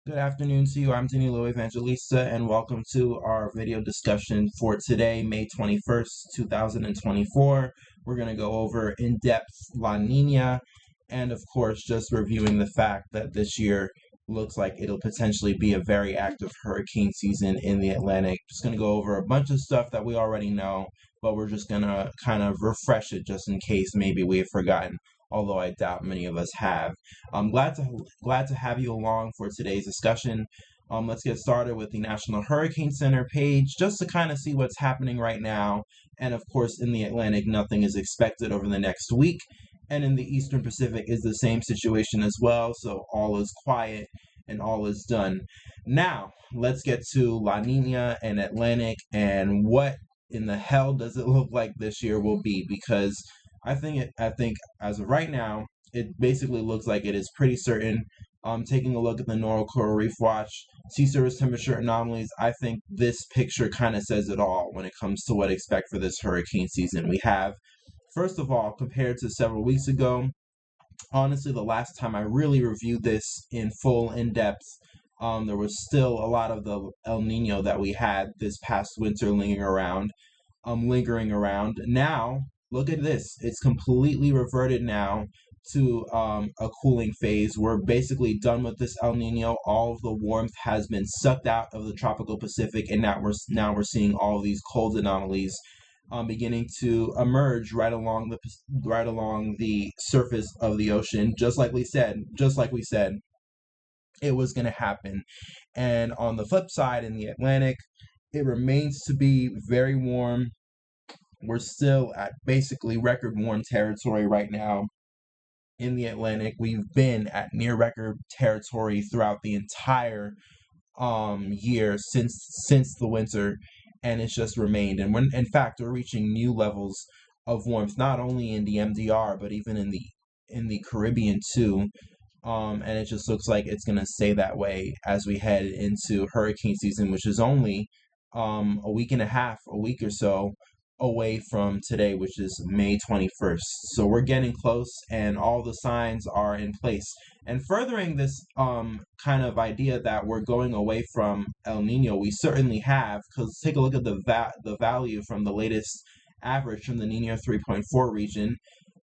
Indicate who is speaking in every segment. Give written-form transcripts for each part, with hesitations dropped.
Speaker 1: Good afternoon to you. I'm Danilo Evangelista, and welcome to our video discussion for today, May 21st, 2024. We're going to go over in-depth La Nina, and of course, just reviewing the fact that this year looks like it'll potentially be a very active hurricane season in the Atlantic. Just going to go over a bunch of stuff that we already know, but we're just going to kind of refresh it just in case maybe we have forgotten, although I doubt many of us have. I'm glad to have you along for today's discussion. Let's get started with the National Hurricane Center page just to kind of see what's happening right now. And of course, in the Atlantic, nothing is expected over the next week. And in the Eastern Pacific is the same situation as well. So all is quiet and all is done. Now, let's get to La Nina and Atlantic and what in the hell does it look like this year will be, because I think as of right now, it basically looks like it is pretty certain. Taking a look at the Normal Coral Reef Watch sea surface temperature anomalies, I think this picture kind of says it all when it comes to what to expect for this hurricane season. We have, first of all, compared to several weeks ago, honestly, the last time I really reviewed this in full, in depth, there was still a lot of the El Nino that we had this past winter lingering around. Now, look at this. It's completely reverted now to a cooling phase. We're basically done with this El Nino. All of the warmth has been sucked out of the tropical Pacific, and now we're seeing all of these cold anomalies beginning to emerge right along the surface of the ocean, just like we said it was going to happen. And on the flip side, in the Atlantic, it remains to be very warm. We're still at basically record warm territory right now. In the Atlantic, we've been at near record territory throughout the entire year since the winter, and it's just remained. And in fact, we're reaching new levels of warmth, not only in the MDR but even in the Caribbean too. And it just looks like it's going to stay that way as we head into hurricane season, which is only a week or so away from today, which is May 21st. So we're getting close, and all the signs are in place. And furthering this kind of idea that we're going away from El Nino, we certainly have, because take a look at the value from the latest average from the Nino 3.4 region.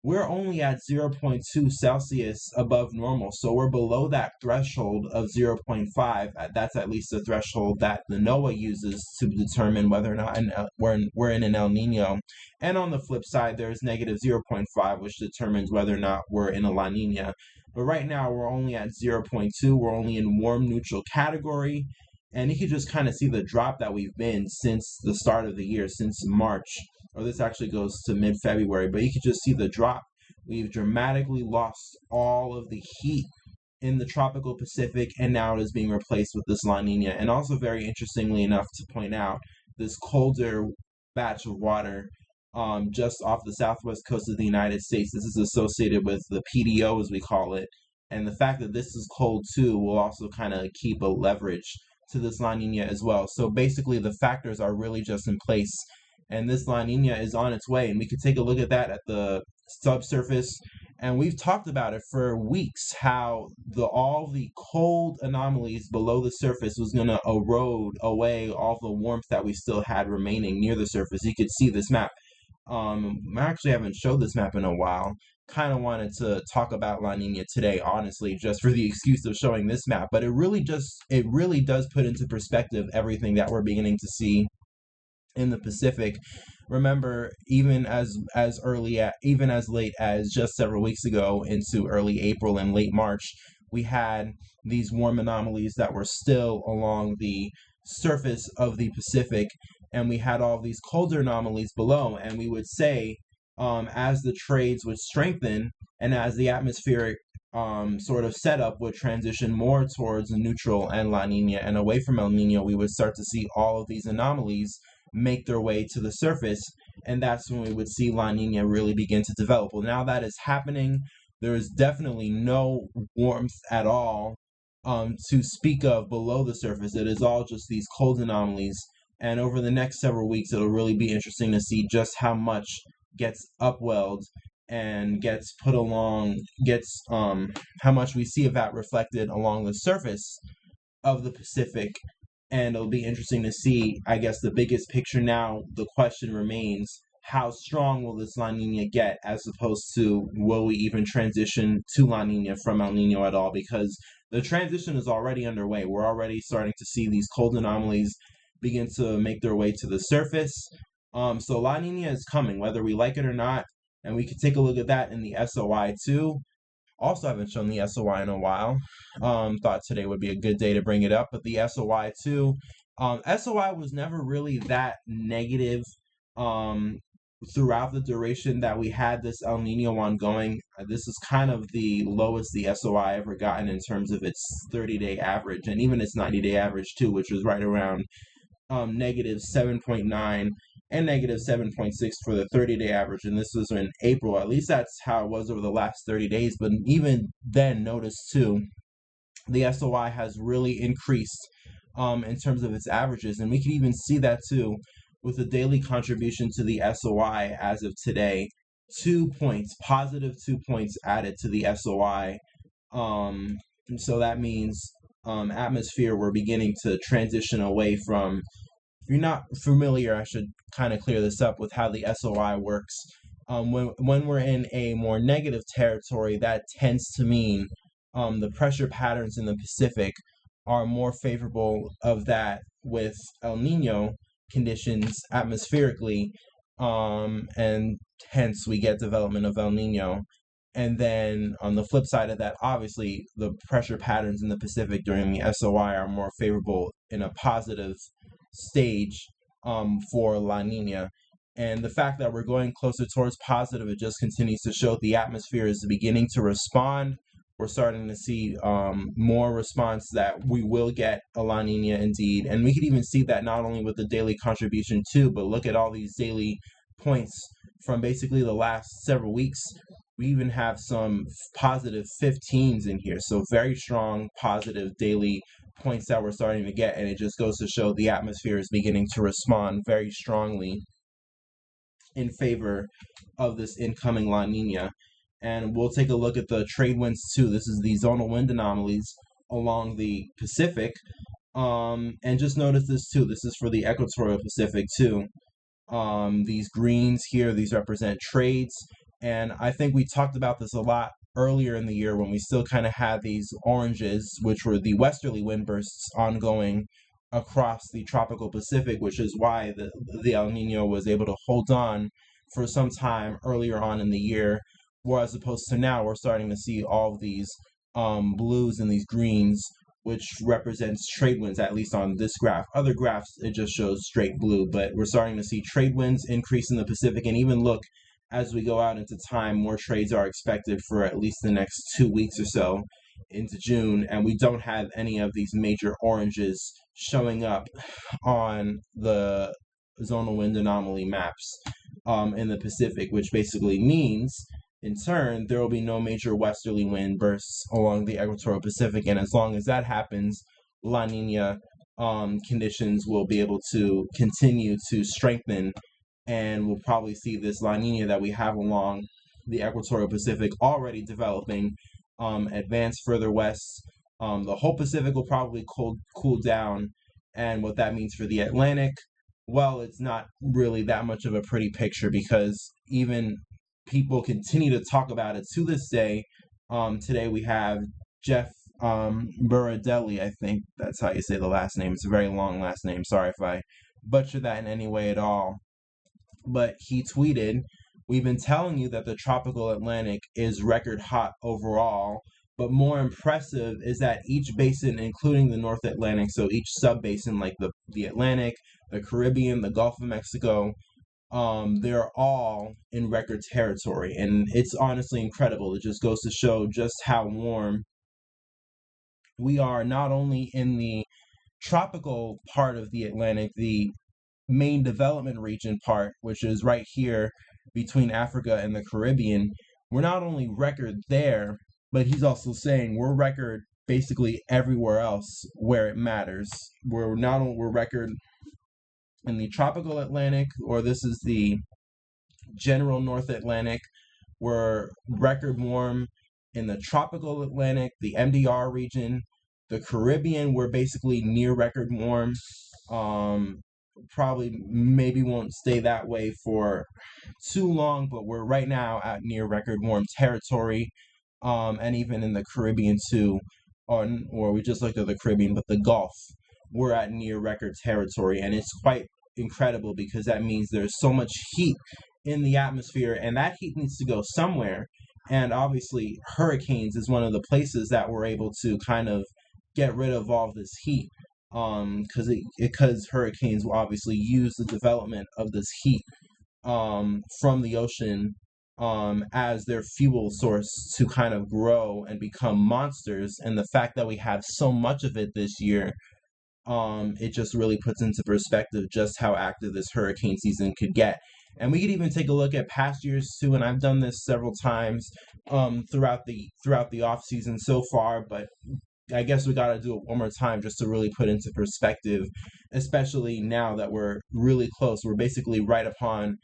Speaker 1: We're only at 0.2 Celsius above normal, so we're below that threshold of 0.5. That's at least the threshold that the NOAA uses to determine whether or not we're in an El Nino. And on the flip side, there's negative 0.5, which determines whether or not we're in a La Nina. But right now, we're only at 0.2. We're only in warm neutral category. And you can just kind of see the drop that we've been since the start of the year, since March. Or this actually goes to mid-February, but you can just see the drop. We've dramatically lost all of the heat in the tropical Pacific, and now it is being replaced with this La Nina. And also, very interestingly enough to point out, this colder batch of water just off the southwest coast of the United States. This is associated with the PDO, as we call it. And the fact that this is cold too will also kind of keep a leverage to this La Nina as well. So basically, the factors are really just in place, and this La Nina is on its way. And we could take a look at that at the subsurface, and we've talked about it for weeks, how all the cold anomalies below the surface was going to erode away all the warmth that we still had remaining near the surface. You could see this map. I actually haven't showed this map in a while. Kind of wanted to talk about La Nina today, honestly, just for the excuse of showing this map. But it really does put into perspective everything that we're beginning to see in the Pacific. Remember, even as late as just several weeks ago into early April and late March, we had these warm anomalies that were still along the surface of the Pacific, and we had all these colder anomalies below. And we would say, as the trades would strengthen and as the atmospheric sort of setup would transition more towards neutral and La Nina and away from El Nino, we would start to see all of these anomalies make their way to the surface, and that's when we would see La Nina really begin to develop. Well, now that is happening. There is definitely no warmth at all to speak of below the surface. It is all just these cold anomalies, and over the next several weeks, it'll really be interesting to see just how much gets upwelled and gets put along, how much we see of that reflected along the surface of the Pacific. And it'll be interesting to see, I guess, the biggest picture now. The question remains, how strong will this La Nina get, as opposed to will we even transition to La Nina from El Nino at all? Because the transition is already underway. We're already starting to see these cold anomalies begin to make their way to the surface. So La Nina is coming, whether we like it or not. And we can take a look at that in the SOI too. Also haven't shown the SOI in a while. Thought today would be a good day to bring it up, but the SOI too. SOI was never really that negative throughout the duration that we had this El Nino ongoing. This is kind of the lowest the SOI ever gotten in terms of its 30-day average, and even its 90-day average too, which was right around negative 7.9 and negative 7.6 for the 30-day average, and this was in April. At least that's how it was over the last 30 days. But even then, notice too, the SOI has really increased in terms of its averages, and we can even see that too with the daily contribution to the SOI as of today. 2 points, positive 2 points added to the SOI. So that means atmosphere, we're beginning to transition away from. If you're not familiar, I should kind of clear this up with how the SOI works. When we're in a more negative territory, that tends to mean the pressure patterns in the Pacific are more favorable of that with El Nino conditions atmospherically, and hence we get development of El Nino. And then on the flip side of that, obviously the pressure patterns in the Pacific during the SOI are more favorable in a positive stage for La Nina. And the fact that we're going closer towards positive, it just continues to show the atmosphere is beginning to respond. We're starting to see more response that we will get a La Nina indeed. And we could even see that not only with the daily contribution too, but look at all these daily points from basically the last several weeks. We even have some positive 15s in here. So very strong positive daily points that we're starting to get. And it just goes to show the atmosphere is beginning to respond very strongly in favor of this incoming La Nina. And we'll take a look at the trade winds too. This is the zonal wind anomalies along the Pacific. And just notice this too. This is for the equatorial Pacific too. These greens here, these represent trades. And I think we talked about this a lot earlier in the year when we still kind of had these oranges, which were the westerly wind bursts ongoing across the tropical Pacific, which is why the El Nino was able to hold on for some time earlier on in the year, whereas opposed to now we're starting to see all of these blues and these greens, which represents trade winds, at least on this graph. Other graphs, it just shows straight blue, but we're starting to see trade winds increase in the Pacific. And even look, as we go out into time, more trades are expected for at least the next 2 weeks or so into June, and we don't have any of these major oranges showing up on the zonal wind anomaly maps in the Pacific, which basically means, in turn, there will be no major westerly wind bursts along the equatorial Pacific, and as long as that happens, La Nina conditions will be able to continue to strengthen, and we'll probably see this La Nina that we have along the equatorial Pacific already developing advance further west. The whole Pacific will probably cool down, and what that means for the Atlantic, well, it's not really that much of a pretty picture, because even people continue to talk about it to this day. Today we have Jeff Buradelli, I think that's how you say the last name. It's a very long last name. Sorry if I butcher that in any way at all. But he tweeted, "We've been telling you that the tropical Atlantic is record hot overall, but more impressive is that each basin, including the North Atlantic, so each sub-basin like the Atlantic, the Caribbean, the Gulf of Mexico, they're all in record territory." And it's honestly incredible. It just goes to show just how warm we are, not only in the tropical part of the Atlantic, the main development region part, which is right here between Africa and the Caribbean. We're not only record there, but he's also saying we're record basically everywhere else where it matters. We're record in the tropical Atlantic, or this is the general North Atlantic. We're record warm in the tropical Atlantic, the MDR region, The Caribbean, we're basically near record warm. Probably maybe won't stay that way for too long, but we're right now at near record warm territory. And even in the Caribbean too, or we just looked at the Caribbean, but the Gulf, we're at near record territory, and it's quite incredible because that means there's so much heat in the atmosphere, and that heat needs to go somewhere. And obviously, hurricanes is one of the places that we're able to kind of get rid of all this heat, because hurricanes will obviously use the development of this heat from the ocean as their fuel source to kind of grow and become monsters. And the fact that we have so much of it this year, it just really puts into perspective just how active this hurricane season could get. And we could even take a look at past years too, and I've done this several times throughout the off season so far, but I guess we got to do it one more time just to really put into perspective, especially now that we're really close. We're basically right upon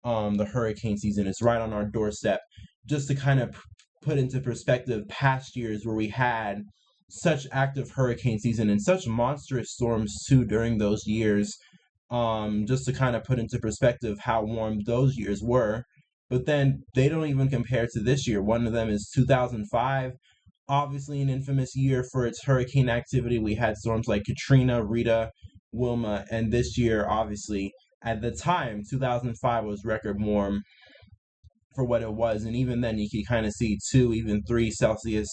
Speaker 1: the hurricane season. It's right on our doorstep. Just to kind of put into perspective past years where we had such active hurricane season and such monstrous storms too during those years, just to kind of put into perspective how warm those years were. But then they don't even compare to this year. One of them is 2005, obviously an infamous year for its hurricane activity. We had storms like Katrina, Rita, Wilma, and this year, obviously, at the time, 2005 was record warm for what it was. And even then, you could kind of see 2, even 3 Celsius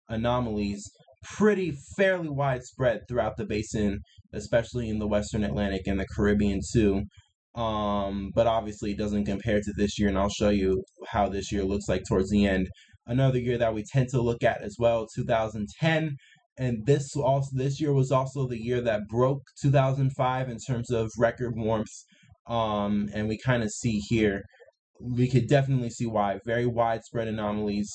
Speaker 1: anomalies pretty fairly widespread throughout the basin, especially in the Western Atlantic and the Caribbean too. But obviously it doesn't compare to this year, and I'll show you how this year looks like towards the end. Another year that we tend to look at as well, 2010, and this year was also the year that broke 2005 in terms of record warmth. And we kind of see here, we could definitely see why. Very widespread anomalies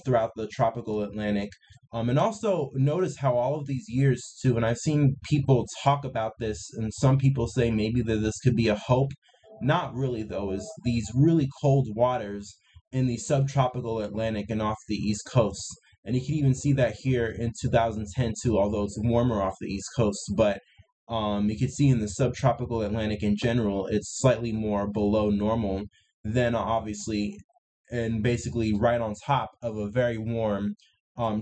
Speaker 1: throughout the tropical Atlantic. And also notice how all of these years too, and I've seen people talk about this, and some people say maybe that this could be a hope. Not really though, is these really cold waters in the subtropical Atlantic and off the East Coast. And you can even see that here in 2010 too, although it's warmer off the East Coast. But you can see in the subtropical Atlantic in general, it's slightly more below normal than obviously, and basically right on top of a very warm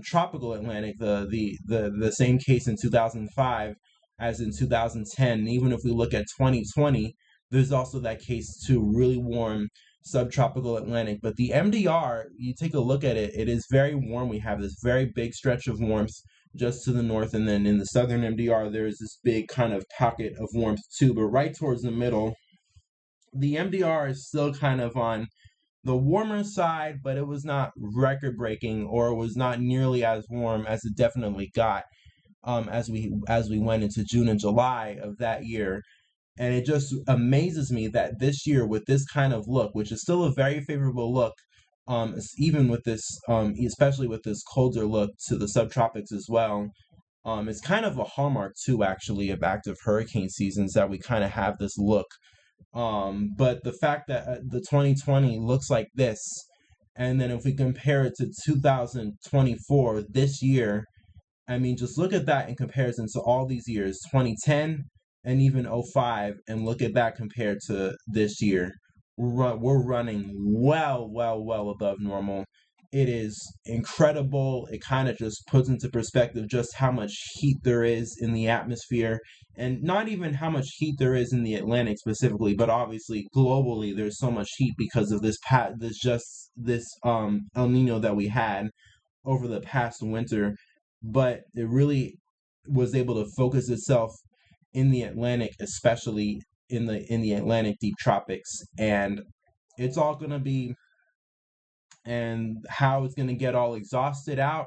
Speaker 1: tropical Atlantic. The same case in 2005 as in 2010. And even if we look at 2020, there's also that case too, really warm subtropical Atlantic. But the MDR, you take a look at it, it is very warm. We have this very big stretch of warmth just to the north, and then in the southern MDR, there's this big kind of pocket of warmth too. But right towards the middle, the MDR is still kind of on the warmer side, but it was not record breaking, or it was not nearly as warm as it definitely got as we went into June and July of that year. And it just amazes me that this year, with this kind of look, which is still a very favorable look, even with this, especially with this colder look to the subtropics as well, it's kind of a hallmark too, actually, of active hurricane seasons, that we kind of have this look. But the fact that the 2020 looks like this, and then if we compare it to 2024, this year, I mean, just look at that in comparison to all these years, 2010 and even 05, and look at that compared to this year. We're running well above normal. It is incredible. It kind of just puts into perspective just how much heat there is in the atmosphere, and not even how much heat there is in the Atlantic specifically, but obviously globally there's so much heat because of this El Nino that we had over the past winter. But it really was able to focus itself in the Atlantic, especially in the Atlantic deep tropics, and it's all going to be, and how it's going to get all exhausted out,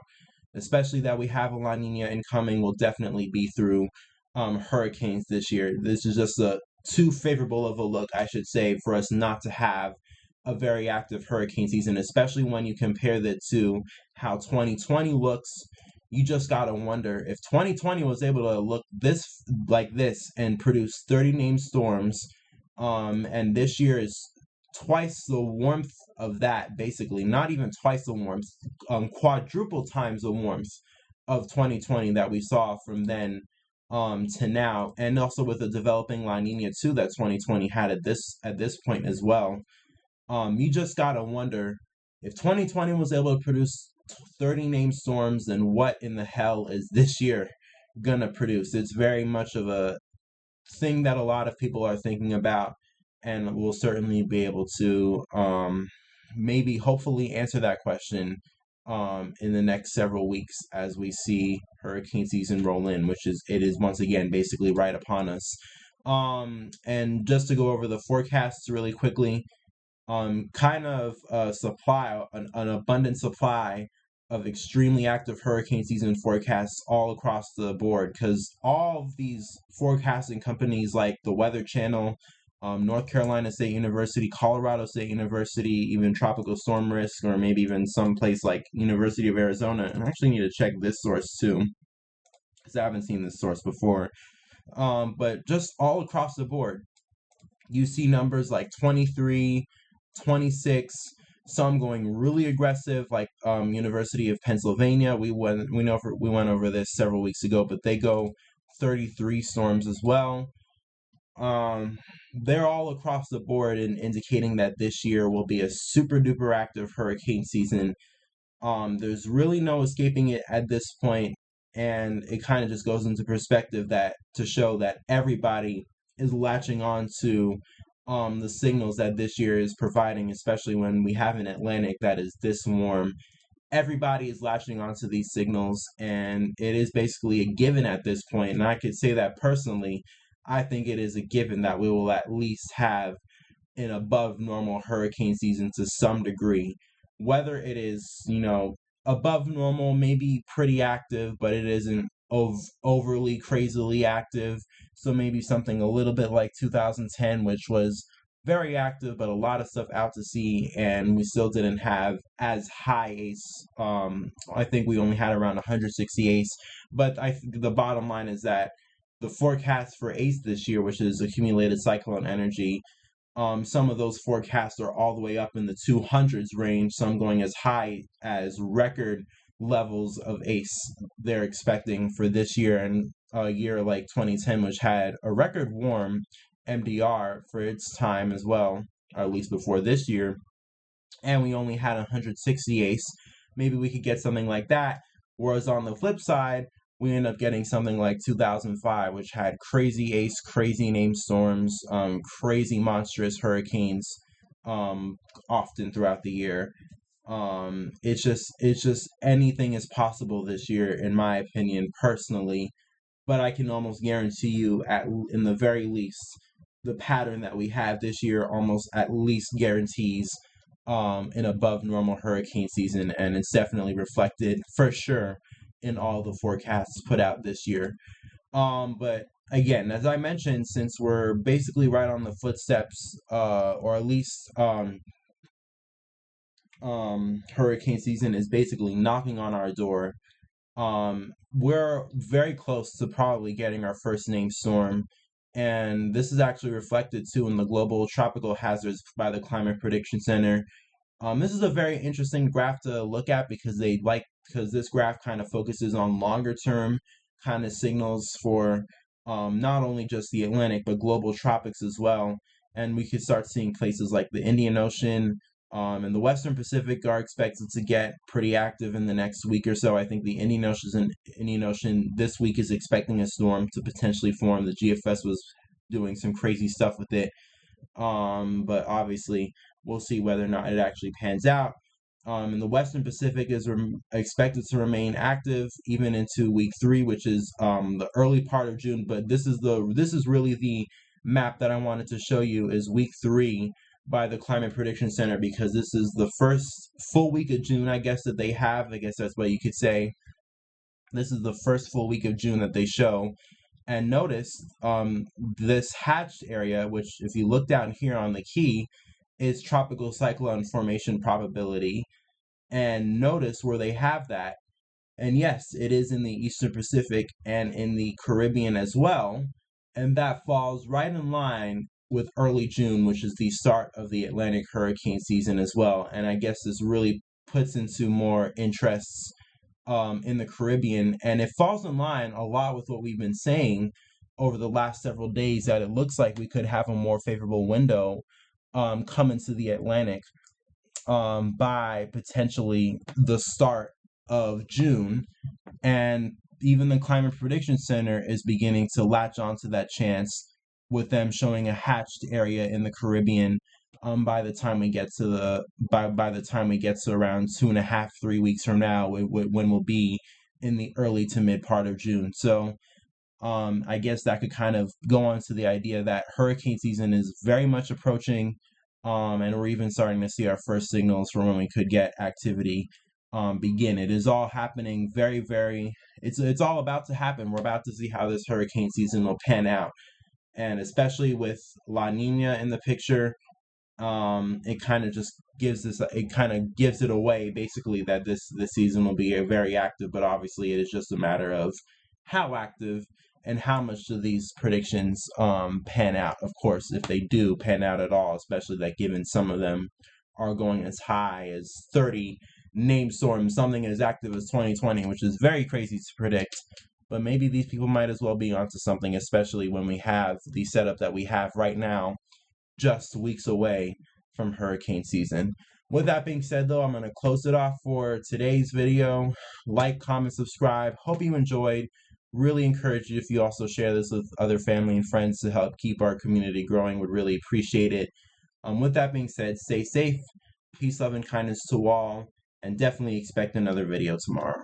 Speaker 1: especially that we have a La Nina incoming, will definitely be through hurricanes this year. This is just too favorable of a look, I should say, for us not to have a very active hurricane season, especially when you compare that to how 2020 looks. You just gotta wonder if 2020 was able to look like this and produce 30 named storms, and this year is twice the warmth of that, basically, not even twice the warmth, quadruple times the warmth of 2020 that we saw from then to now, and also with the developing La Nina too that 2020 had at this point as well. You just gotta wonder if 2020 was able to produce 30 named storms, then what in the hell is this year gonna produce? It's very much of a thing that a lot of people are thinking about, and we'll certainly be able to maybe hopefully answer that question in the next several weeks as we see hurricane season roll in, which is it is once again basically right upon us. And just to go over the forecasts really quickly, kind of supply an abundant supply of extremely active hurricane season forecasts all across the board, because all of these forecasting companies like the Weather Channel, North Carolina State University, Colorado State University, even Tropical Storm Risk, or maybe even some place like University of Arizona. And I actually need to check this source too, because I haven't seen this source before. But just all across the board, you see numbers like 23, 26, some going really aggressive, like University of Pennsylvania. We went over this several weeks ago, but they go 33 storms as well. They're all across the board and indicating that this year will be a super duper active hurricane season. There's really no escaping it at this point, and it kind of just goes into perspective that to show that everybody is latching on to the signals that this year is providing, especially when we have an Atlantic that is this warm. Everybody is latching onto these signals, and it is basically a given at this point. And I could say that personally, I think it is a given that we will at least have an above normal hurricane season to some degree. Whether it is, above normal, maybe pretty active, but it isn't overly crazily active. So maybe something a little bit like 2010, which was very active, but a lot of stuff out to sea, and we still didn't have as high ACE. I think we only had around 160 ACE, but the bottom line is that the forecast for ACE this year, which is accumulated cyclone energy, some of those forecasts are all the way up in the 200s range, some going as high as record levels of ACE they're expecting for this year, and a year like 2010, which had a record warm MDR for its time as well, or at least before this year, and we only had 160 ACE. Maybe we could get something like that. Whereas on the flip side, we end up getting something like 2005, which had crazy ACE, crazy named storms, crazy monstrous hurricanes, often throughout the year. It's just anything is possible this year, in my opinion, personally. But I can almost guarantee you, in the very least, the pattern that we have this year almost at least guarantees an above normal hurricane season, and it's definitely reflected for sure in all the forecasts put out this year. But again, as I mentioned, since we're basically right on the footsteps, or at least hurricane season is basically knocking on our door, we're very close to probably getting our first named storm. And this is actually reflected too in the global tropical hazards by the Climate Prediction Center. This is a very interesting graph to look at because this graph kind of focuses on longer term kind of signals for not only just the Atlantic but global tropics as well. And we could start seeing places like the Indian Ocean and the Western Pacific are expected to get pretty active in the next week or so. I think the Indian Ocean this week is expecting a storm to potentially form. The GFS was doing some crazy stuff with it. But obviously, we'll see whether or not it actually pans out. And the Western Pacific is expected to remain active even into week 3, which is the early part of June. But this is really the map that I wanted to show you, is week 3 by the Climate Prediction Center, because this is the first full week of June, I guess, that they have. I guess that's what you could say. This is the first full week of June that they show. And notice this hatched area, which if you look down here on the key, is tropical cyclone formation probability. And notice where they have that. And yes, it is in the Eastern Pacific and in the Caribbean as well. And that falls right in line with early June, which is the start of the Atlantic hurricane season as well. And I guess this really puts into more interests in the Caribbean, and it falls in line a lot with what we've been saying over the last several days, that it looks like we could have a more favorable window come into the Atlantic by potentially the start of June. And even the Climate Prediction Center is beginning to latch onto that chance, with them showing a hatched area in the Caribbean by the time we get to around 2.5-3 weeks from now, when we'll be in the early to mid part of June. So I guess that could kind of go on to the idea that hurricane season is very much approaching, and we're even starting to see our first signals for when we could get activity begin. It is all happening very, very. It's all about to happen. We're about to see how this hurricane season will pan out, and especially with La Nina in the picture, it kind of just gives this. It kind of gives it away, basically, that this season will be very active. But obviously, it is just a matter of how active and how much do these predictions pan out. Of course, if they do pan out at all, especially that given some of them are going as high as 30 named storms, something as active as 2020, which is very crazy to predict. But maybe these people might as well be onto something, especially when we have the setup that we have right now, just weeks away from hurricane season. With that being said, though, I'm going to close it off for today's video. Like, comment, subscribe. Hope you enjoyed. Really encourage you, if you also share this with other family and friends to help keep our community growing, would really appreciate it. With that being said, stay safe, peace, love, and kindness to all, and definitely expect another video tomorrow.